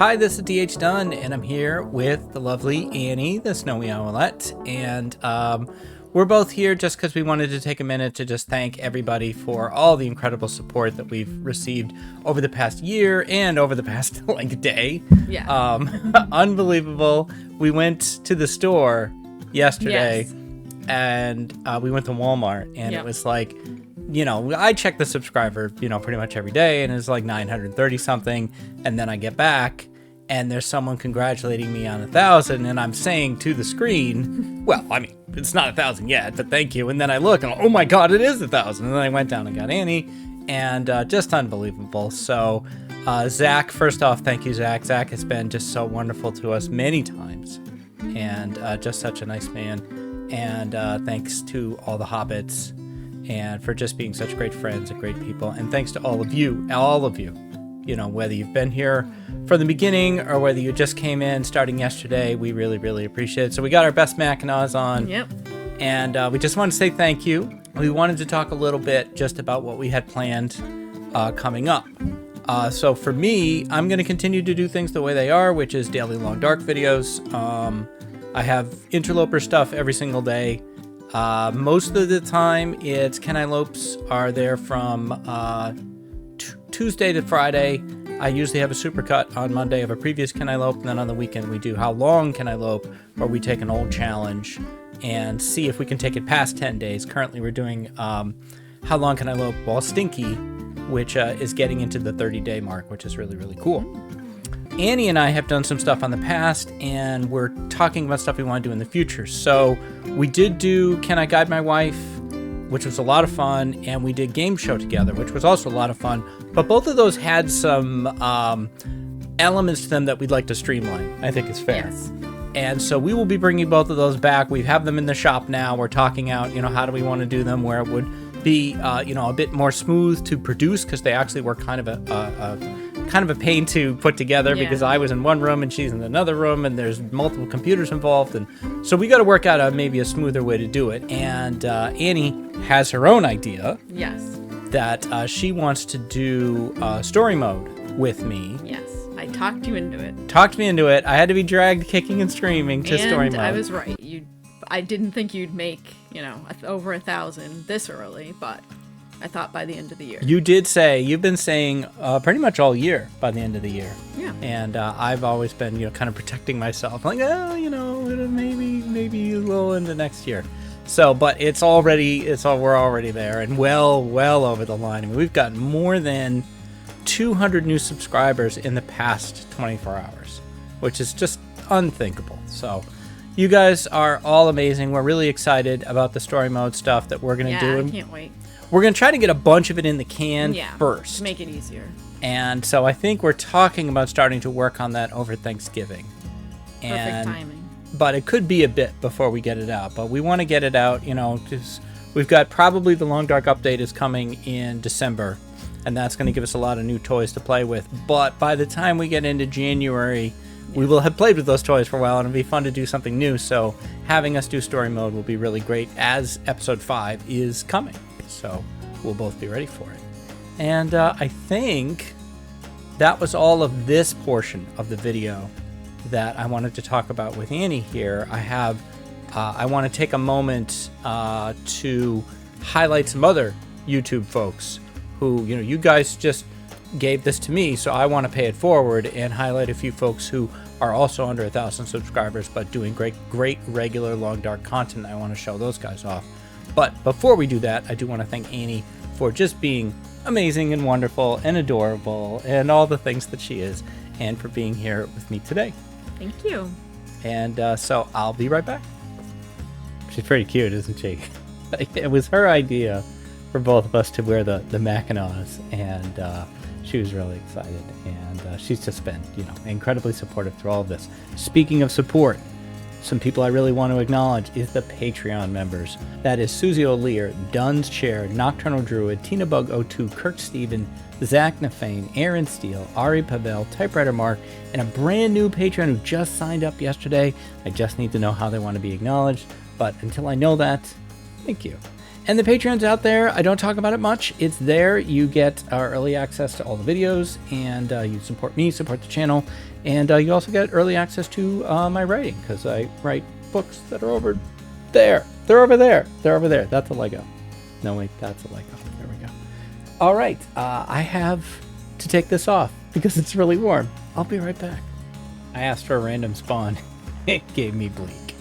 Hi, this is DH Dunn, and I'm here with the lovely Annie, the Snowy Owlette, and we're both here just because we wanted to take a minute to just thank everybody for all the incredible support that we've received over the past year and over the past, day. Yeah. Unbelievable. We went to the store yesterday, Yes. and we went to Walmart, and It was like, I check the subscriber, pretty much every day, and it's like 930 something, and then I get back, and there's someone congratulating me on 1,000, and I'm saying to the screen, well, I mean, it's not 1,000 yet, but thank you. And then I look, and oh my God, it is 1,000. And then I went down and got Annie, and just unbelievable. So, Zach, first off, thank you, Zach. Zach has been just so wonderful to us many times, and just such a nice man. And thanks to all the Hobbits, and for just being such great friends and great people. And thanks to all of you, whether you've been here from the beginning or whether you just came in starting yesterday, we really, really appreciate it. So we got our best Mackinaws on. Yep. And we just wanted to say thank you. We wanted to talk a little bit just about what we had planned coming up. So for me, I'm going to continue to do things the way they are, which is daily Long Dark videos. I have interloper stuff every single day. Most of the time, it's Can I Lopes are there from Tuesday to Friday. I usually have a supercut on Monday of a previous Can I Lope, and then on the weekend we do How Long Can I Lope, where we take an old challenge and see if we can take it past 10 days. Currently we're doing How Long Can I Lope While Stinky, which is getting into the 30-day mark, which is really, really cool. Annie and I have done some stuff on the past, and we're talking about stuff we want to do in the future. So we did do Can I Guide My Wife, which was a lot of fun, and we did Game Show together, which was also a lot of fun. But both of those had some elements to them that we'd like to streamline, I think is fair. Yes. And so we will be bringing both of those back. We have them in the shop now. We're talking out, how do we want to do them where it would be, a bit more smooth to produce, because they actually were kind of a pain to put together, because I was in one room and she's in another room, and there's multiple computers involved, and so we got to work out maybe a smoother way to do it. And Annie has her own idea. Yes. That she wants to do story mode with me. Yes. I talked you into it. Talked me into it. I had to be dragged kicking and screaming to story mode. And I was right. I didn't think you'd make, over 1,000 this early, but I thought by the end of the year. You did say, you've been saying pretty much all year by the end of the year. Yeah. And I've always been, kind of protecting myself. Like, maybe a little into next year. So, but we're already there and well over the line. I mean, we've gotten more than 200 new subscribers in the past 24 hours, which is just unthinkable. So, you guys are all amazing. We're really excited about the story mode stuff that we're going to do. I can't wait. We're going to try to get a bunch of it in the can first. To make it easier. And so I think we're talking about starting to work on that over Thanksgiving. Perfect timing. But it could be a bit before we get it out. But we want to get it out, because we've got probably the Long Dark update is coming in December. And that's going to give us a lot of new toys to play with. But by the time we get into January, we will have played with those toys for a while, and it'll be fun to do something new. So having us do story mode will be really great as episode 5 is coming. So we'll both be ready for it. And I think that was all of this portion of the video that I wanted to talk about with Annie here. I want to take a moment to highlight some other YouTube folks who, you guys just gave this to me, so I want to pay it forward and highlight a few folks who are also under 1,000 subscribers but doing great regular Long Dark content. I want to show those guys off. But before we do that, I do want to thank Annie for just being amazing and wonderful and adorable and all the things that she is, and for being here with me today. Thank you. And so I'll be right back. She's pretty cute, isn't she? It was her idea for both of us to wear the Mackinaws, and she was really excited. And she's just been, incredibly supportive through all of this. Speaking of support, some people I really want to acknowledge is the Patreon members. That is Suzy Olear, Dunn's Chair, Nocturnal Druid, TinaBug02, Kirksteven, Zaknafein, Aaron Steele, Ari Bavel, Typewriter Mark, and a brand new Patreon who just signed up yesterday. I just need to know how they want to be acknowledged, but until I know that, thank you. And the Patreon's out there. I don't talk about it much. It's there. You get early access to all the videos, and you support me, support the channel, and you also get early access to my writing, because I write books that are over there. They're over there. They're over there. That's a Lego. No, wait, that's a Lego. There we go. All right. I have to take this off because it's really warm. I'll be right back. I asked for a random spawn. It gave me bleak.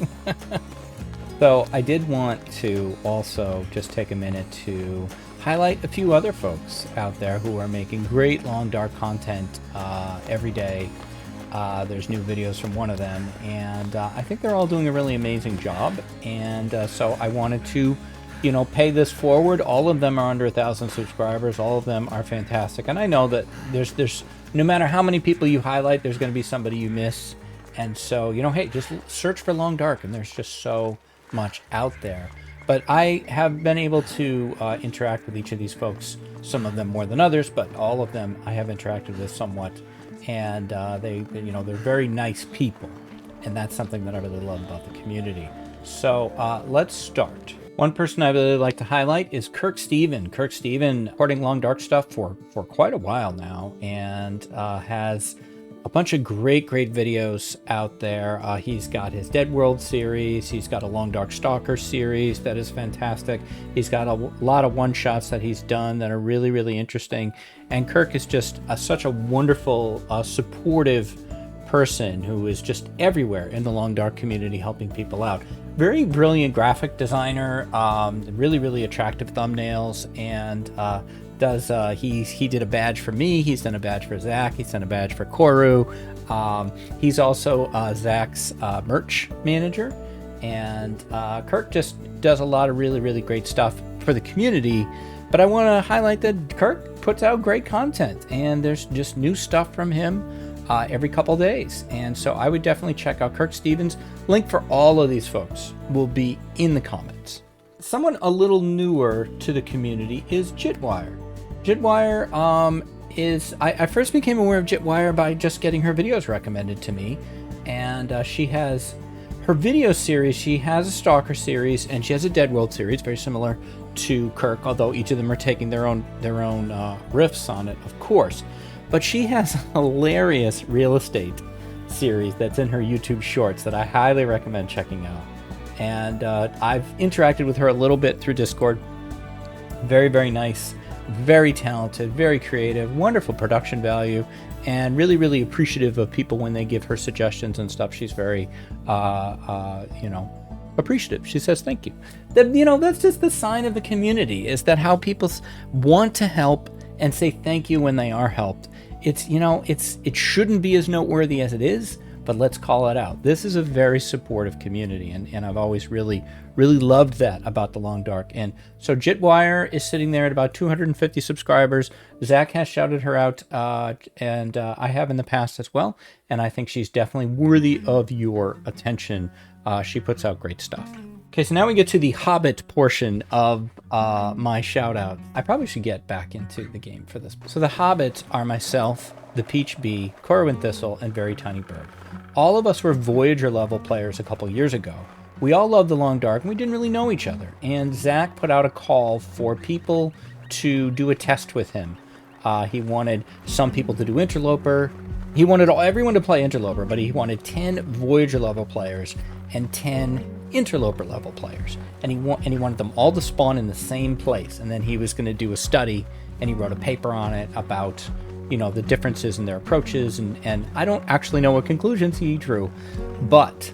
So I did want to also just take a minute to highlight a few other folks out there who are making great long dark content every day. There's new videos from one of them, and I think they're all doing a really amazing job. And so I wanted to, pay this forward. All of them are under 1,000 subscribers. All of them are fantastic. And I know that there's no matter how many people you highlight, there's going to be somebody you miss. And so, hey, just search for Long Dark, and there's just so much out there. But I have been able to interact with each of these folks, some of them more than others, but all of them I have interacted with somewhat, and they're very nice people, and that's something that I really love about the community. So let's start. One person I really like to highlight is Kirksteven. Kirksteven recording Long Dark stuff for quite a while now, and has a bunch of great videos out there. He's got his Dead World series. He's got a Long Dark Stalker series that is fantastic. He's got a lot of one-shots that he's done that are really interesting. And Kirk is just such a wonderful, supportive person who is just everywhere in the Long Dark community helping people out. Very brilliant graphic designer, really attractive thumbnails, and he did a badge for me. He's done a badge for Zach. He's done a badge for Koru. He's also Zach's merch manager, and Kirk just does a lot of really great stuff for the community. But I want to highlight that Kirk puts out great content, and there's just new stuff from him every couple days. And so I would definitely check out Kirksteven's. Link for all of these folks will be in the comments. Someone a little newer to the community is Jitwire. Jitwire I first became aware of Jitwire by just getting her videos recommended to me, and she has her video series. She has a Stalker series, and she has a Dead World series, very similar to Kirk, although each of them are taking their own riffs on it, of course. But she has a hilarious real estate series that's in her YouTube Shorts that I highly recommend checking out. And I've interacted with her a little bit through Discord. Very nice, very talented, very creative, wonderful production value, and really appreciative of people when they give her suggestions and stuff. She's very, appreciative. She says thank you. That's just the sign of the community, is that how people want to help and say thank you when they are helped. It shouldn't be as noteworthy as it is, but let's call it out. This is a very supportive community, and I've always really loved that about the Long Dark. And so Jitwire is sitting there at about 250 subscribers. Zach has shouted her out, and I have in the past as well, and I think she's definitely worthy of your attention. She puts out great stuff. Okay, so now we get to the Hobbit portion of my shout out. I probably should get back into the game for this. So the Hobbits are myself, the Peach Bee, Koru and Thistle, and Very Tiny Bird. All of us were Voyager level players a couple years ago. We all loved the Long Dark, and we didn't really know each other. And Zach put out a call for people to do a test with him. He wanted some people to do Interloper. He wanted everyone to play Interloper, but he wanted 10 Voyager level players and 10 Interloper level players, and he wanted them all to spawn in the same place. And then he was going to do a study, and he wrote a paper on it about the differences in their approaches, and I don't actually know what conclusions he drew, but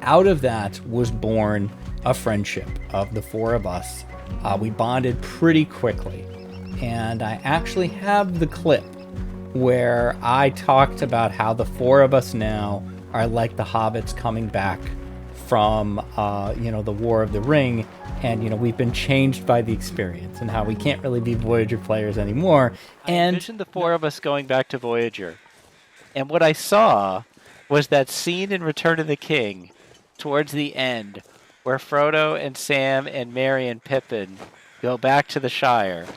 out of that was born a friendship of the four of us. We bonded pretty quickly, and I actually have the clip where I talked about how the four of us now are like the Hobbits coming back from the War of the Ring, and we've been changed by the experience, and how we can't really be Voyager players anymore. And I envisioned the four of us going back to Voyager, and what I saw was that scene in Return of the King towards the end where Frodo and Sam and Merry and Pippin go back to the Shire,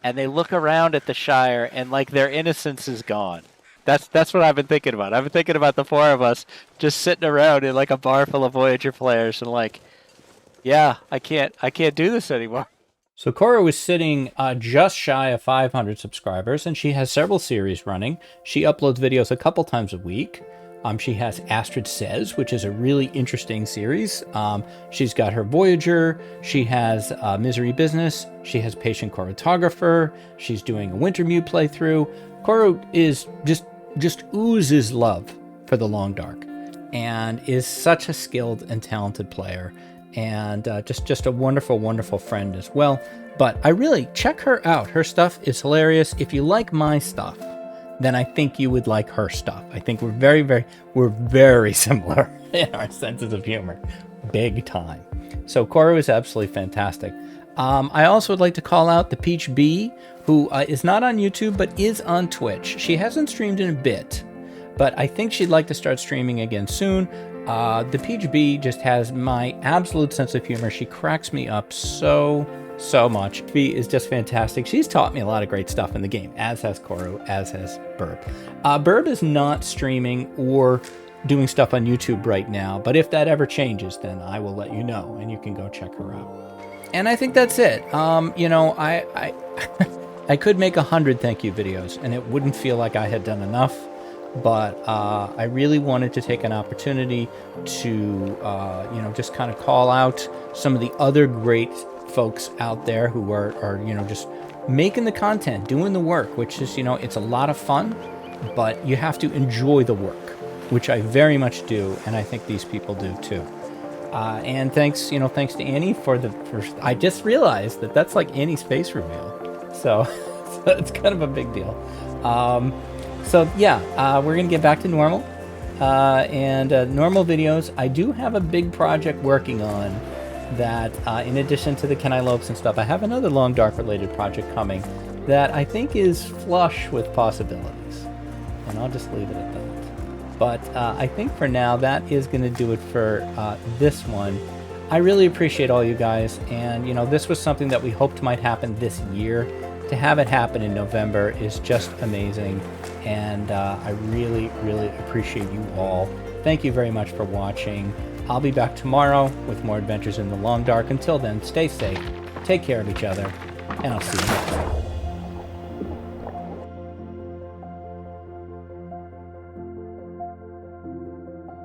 and they look around at the Shire, and like their innocence is gone. That's what I've been thinking about. I've been thinking about the four of us just sitting around in like a bar full of Voyager players, and like Yeah, I can't do this anymore. So Koru is sitting just shy of 500 subscribers, and she has several series running. She uploads videos a couple times a week. She has Astrid Says, which is a really interesting series. She's got her Voyager. She has Misery Business. She has Patient Choreographer. She's doing a Wintermute playthrough. Koru is just oozes love for the Long Dark, and is such a skilled and talented player, and just a wonderful friend as well. But I really check her out. Her stuff is hilarious. If you like my stuff, then I think you would like her stuff. I think we're very similar in our senses of humor, big time. So Koru is absolutely fantastic. I also would like to call out the Peach Bee, who is not on YouTube but is on Twitch. She hasn't streamed in a bit, but I think she'd like to start streaming again soon. The Peach Bee just has my absolute sense of humor. She cracks me up so much. Bee is just fantastic. She's taught me a lot of great stuff in the game, as has Koru, as has Burb. Burb is not streaming or doing stuff on YouTube right now, but if that ever changes, then I will let you know, and you can go check her out. And I think that's it. I I could make 100 thank you videos, and it wouldn't feel like I had done enough. But I really wanted to take an opportunity to, just kind of call out some of the other great folks out there who are just making the content, doing the work, which is, it's a lot of fun, but you have to enjoy the work, which I very much do, and I think these people do too. And thanks to Annie for I just realized that that's like Annie's face reveal, so it's kind of a big deal. So yeah, we're gonna get back to normal, and normal videos. I do have a big project working on that. In addition to the Can I Lopes and stuff, I have another Long Dark related project coming that I think is flush with possibilities, and I'll just leave it at that. But I think for now that is going to do it for this one. I really appreciate all you guys, and this was something that we hoped might happen this year. To have it happen in November is just amazing, and I really appreciate you all. Thank you very much for watching. I'll be back tomorrow with more adventures in the Long Dark. Until then, stay safe, take care of each other, and I'll see you next time.